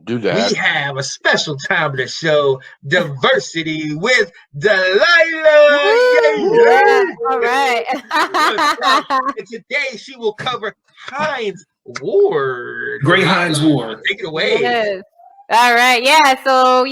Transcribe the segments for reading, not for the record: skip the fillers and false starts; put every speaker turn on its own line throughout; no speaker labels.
Do
We
that.
have a special time to show diversity with Delilah. Yay,
Woo! Yeah.
yay!
All right.
What's up? And today she will cover Hines Ward.
Great Hines
Delilah,
Ward.
take it away.
Yes. All right. Yeah. So,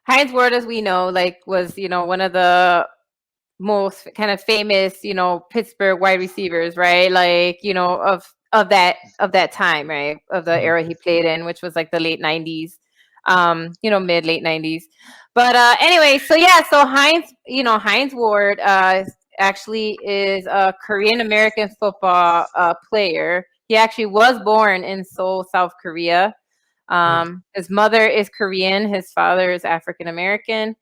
Hines Ward, as we know, was, one of the most kind of famous, Pittsburgh wide receivers, right? Of that time, right? Of the era he played in, which was like the late 90s, mid late 90s. But anyway, so yeah, so Hines Ward actually is a Korean American football player. He actually was born in Seoul, South Korea. His mother is Korean, his father is African American.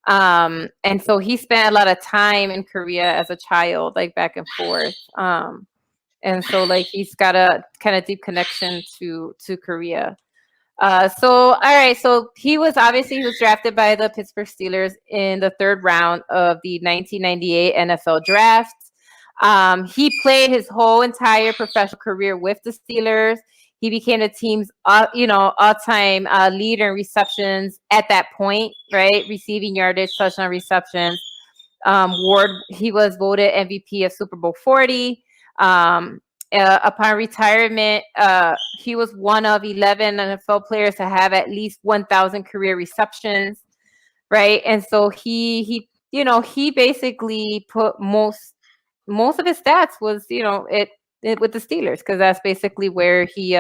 And so he spent a lot of time in Korea as a child, like back and forth. And so he's got a kind of deep connection to Korea. So all right, so he was drafted by the Pittsburgh Steelers in the third round of the 1998 NFL draft. He played his whole entire professional career with the Steelers. He became the team's, all-time leader in receptions at that point, right? Receiving yardage, touchdown receptions. Ward, he was voted MVP of Super Bowl 40. Upon retirement, he was one of 11 NFL players to have at least 1,000 career receptions, right? And so he basically put most of his stats was, with the Steelers, because that's basically where he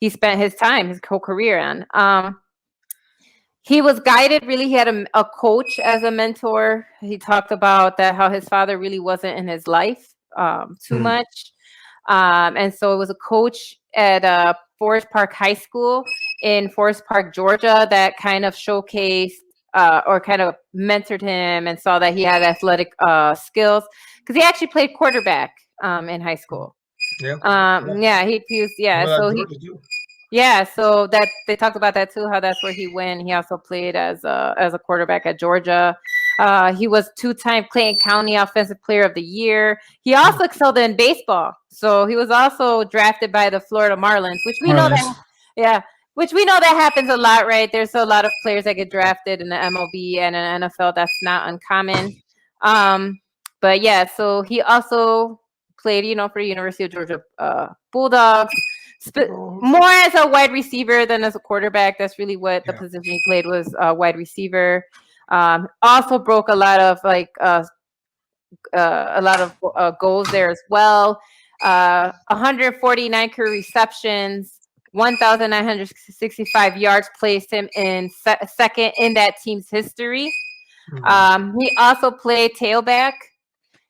spent his time, his whole career on. He was guided, really. He had a coach as a mentor. He talked about that, how his father really wasn't in his life too much. And so it was a coach at Forest Park High School in Forest Park, Georgia, that kind of showcased or kind of mentored him and saw that he had athletic skills, because he actually played quarterback in high school.
Yeah.
So that they talked about that too, how that's where he went. He also played as a quarterback at Georgia. He was 2-time Clayton County Offensive Player of the Year. He also excelled in baseball. So he was also drafted by the Florida Marlins, which we know that happens a lot, right? There's a lot of players that get drafted in the MLB and in the NFL. That's not uncommon. But yeah, so he also played, for the University of Georgia Bulldogs. More as a wide receiver than as a quarterback. That's really what the position he played, was wide receiver. Also broke a lot of goals there as well. 149 career receptions, 1,965 yards, placed him in second in that team's history. He also played tailback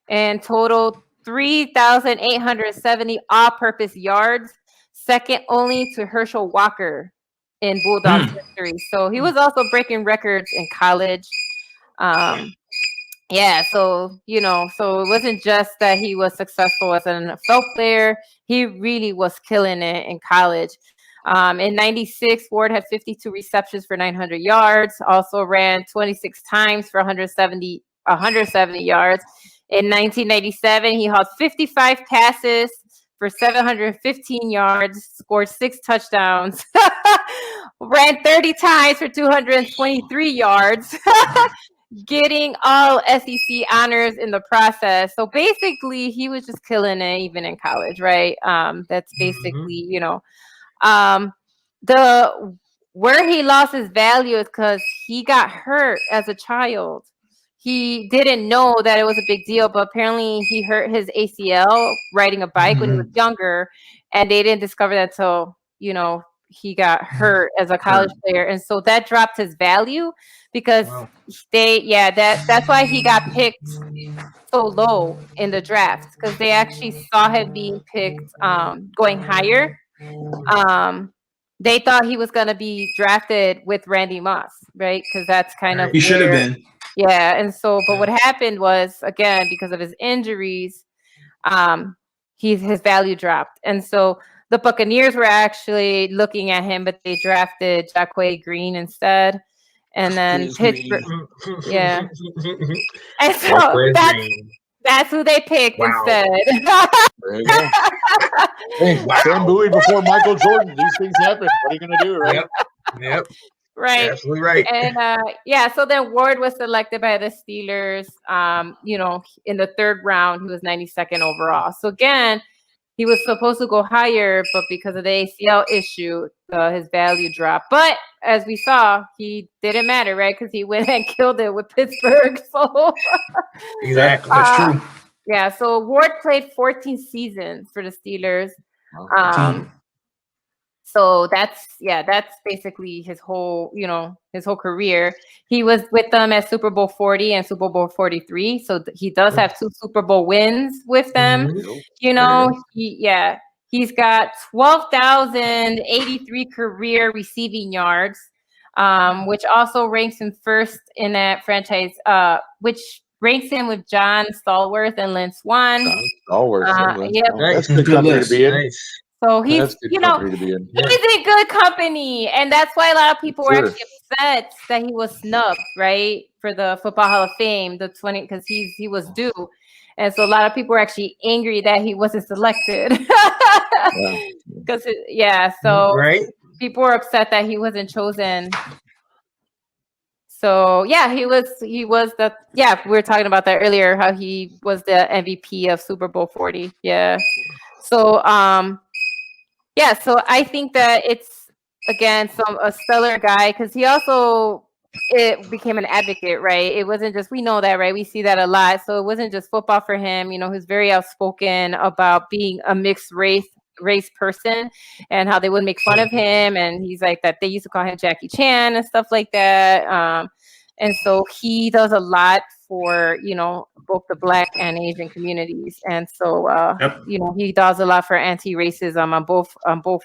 and totaled 3,870 all-purpose yards, second only to Herschel Walker in Bulldogs history. So he was also breaking records in college. So it wasn't just that he was successful as an NFL player. He really was killing it in college. In 96, Ward had 52 receptions for 900 yards, also ran 26 times for 170 yards. In 1997, he hauled 55 passes for 715 yards, scored 6 touchdowns, ran 30 times for 223 yards, getting all SEC honors in the process. So basically, he was just killing it even in college, right? That's basically, where he lost his value is because he got hurt as a child. He didn't know that it was a big deal, but apparently he hurt his ACL riding a bike when he was younger, and they didn't discover that until, he got hurt as a college player. And so that dropped his value, because that's why he got picked so low in the draft, because they actually saw him being picked going higher. They thought he was going to be drafted with Randy Moss, right? Because that's kind of
he should have been.
Yeah, and so, but what happened was, again, because of his injuries, his value dropped, and so the Buccaneers were actually looking at him, but they drafted Jacquay Green instead, and then Pittsburgh, and so That's who they picked instead.
There you go. Hey, Sam Bowie before Michael Jordan. These things happen. What are you going to do, right?
Yep.
Right.
Absolutely right.
And so then Ward was selected by the Steelers. In the third round, he was 92nd overall. So again, he was supposed to go higher, but because of the ACL issue, his value dropped. But as we saw, he didn't matter, right? Because he went and killed it with Pittsburgh. So
exactly,
that's true.
Yeah. So Ward played 14 seasons for the Steelers. So that's basically his whole career. He was with them at Super Bowl 40 and Super Bowl 43. So he does have 2 Super Bowl wins with them. He's got 12,083 career receiving yards, which also ranks him first in that franchise, which ranks him with John Stallworth and Lynn Swann.
That's good company to be in.
Nice.
So he's in good company, and that's why a lot of people were actually upset that he was snubbed, right, for the Football Hall of Fame, because he was due, and so a lot of people were actually angry that he wasn't selected. People were upset that he wasn't chosen. So he was we were talking about that earlier, how he was the MVP of Super Bowl 40. Yeah. So so I think that it's again a stellar guy, because he also became an advocate, right? It wasn't just, we know that, right? We see that a lot. So it wasn't just football for him. He was very outspoken about being a mixed race person and how they would make fun of him, and he's like that they used to call him Jackie Chan and stuff like that. And so he does a lot for both the Black and Asian communities, and so he does a lot for anti-racism on both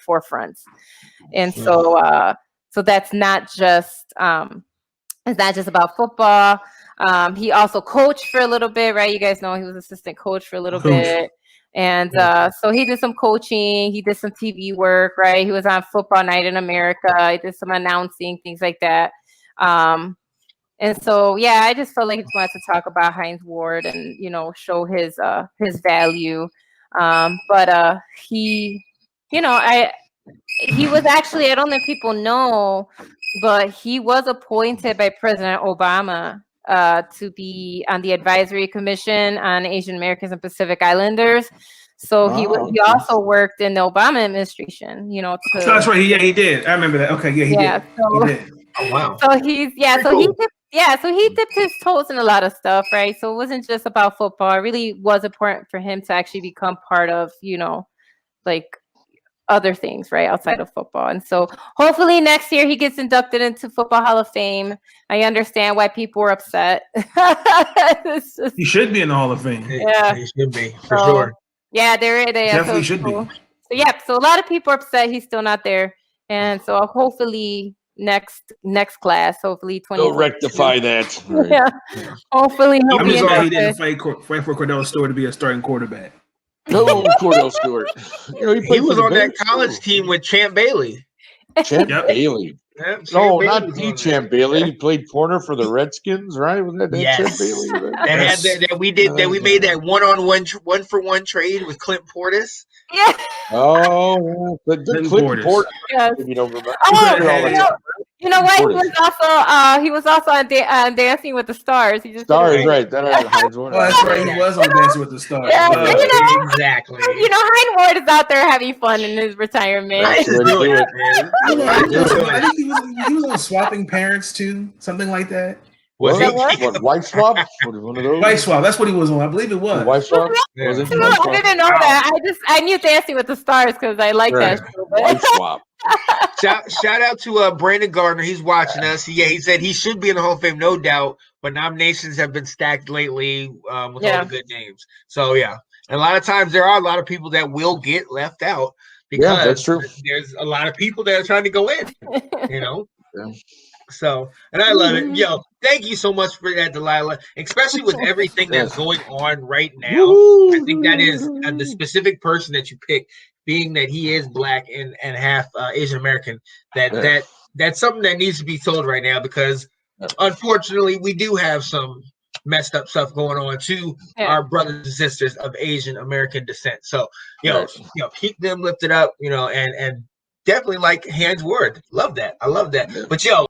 forefronts. And so that's not just it's not just about football. He also coached for a little bit, right? You guys know he was assistant coach for a little bit. And so he did some coaching, he did some TV work, right? He was on Football Night in America, he did some announcing, things like that. And so I just felt like he wanted to talk about Hines Ward and show his value. But he was actually, I don't know if people know, but he was appointed by President Obama to be on the advisory commission on Asian Americans and Pacific Islanders. So he also worked in the Obama administration, So
that's right. Yeah, he did. I remember that. Okay, yeah, he did.
So,
he did.
Oh wow.
So he's he dipped his toes in a lot of stuff, right? So it wasn't just about football. It really was important for him to actually become part of, like other things, right, outside of football. And so hopefully next year he gets inducted into Football Hall of Fame. I understand why people were upset.
He should be in the Hall of Fame.
Yeah, he should be for sure.
Yeah, they
definitely should be.
So a lot of people are upset he's still not there, and so hopefully next class, hopefully 20.
They'll rectify that. Right.
Yeah, hopefully he'll
I'm
be
just glad he
inducted.
didn't fight for Cordell Stewart to be a starting quarterback.
No, Cordell Stewart.
He was on that college team with Champ Bailey.
Champ Bailey.
Yep,
No, not the Champ Bailey. He played corner for the Redskins, right? Was that Champ Bailey?
That we made that one-for-one trade with Clint Portis.
Yeah.
Oh, the Clint Portis.
Yes.
If you don't remember.
You know what? He was also on Dancing with the Stars. He just
Stars, right? Hines Ward.
Oh, that's right. He was on Dancing with the Stars.
Yeah,
exactly.
Hines Ward is out there having fun in his retirement.
I think
he was on Swapping Parents too, something like that.
What, Wife Swap? One of those?
Wife Swap. That's what he was on. I believe it was.
Wife Swap?
I didn't know that. I knew Dancing with the Stars because I like that show.
Wife Swap.
Shout out to Brandon Gardner. He's watching us. He said he should be in the Hall of Fame, no doubt. But nominations have been stacked lately with all the good names. So and a lot of times there are a lot of people that will get left out because
that's true.
There's a lot of people that are trying to go in.
Yeah.
So, and I love it. Yo, thank you so much for that, Delilah. Especially with everything that's going on right now. I think that is the specific person that you pick, being that he is Black and half Asian American. That's something that needs to be told right now because, unfortunately, we do have some messed up stuff going on to our brothers and sisters of Asian American descent. So, keep them lifted up, and definitely like Hines Ward. Love that. I love that. But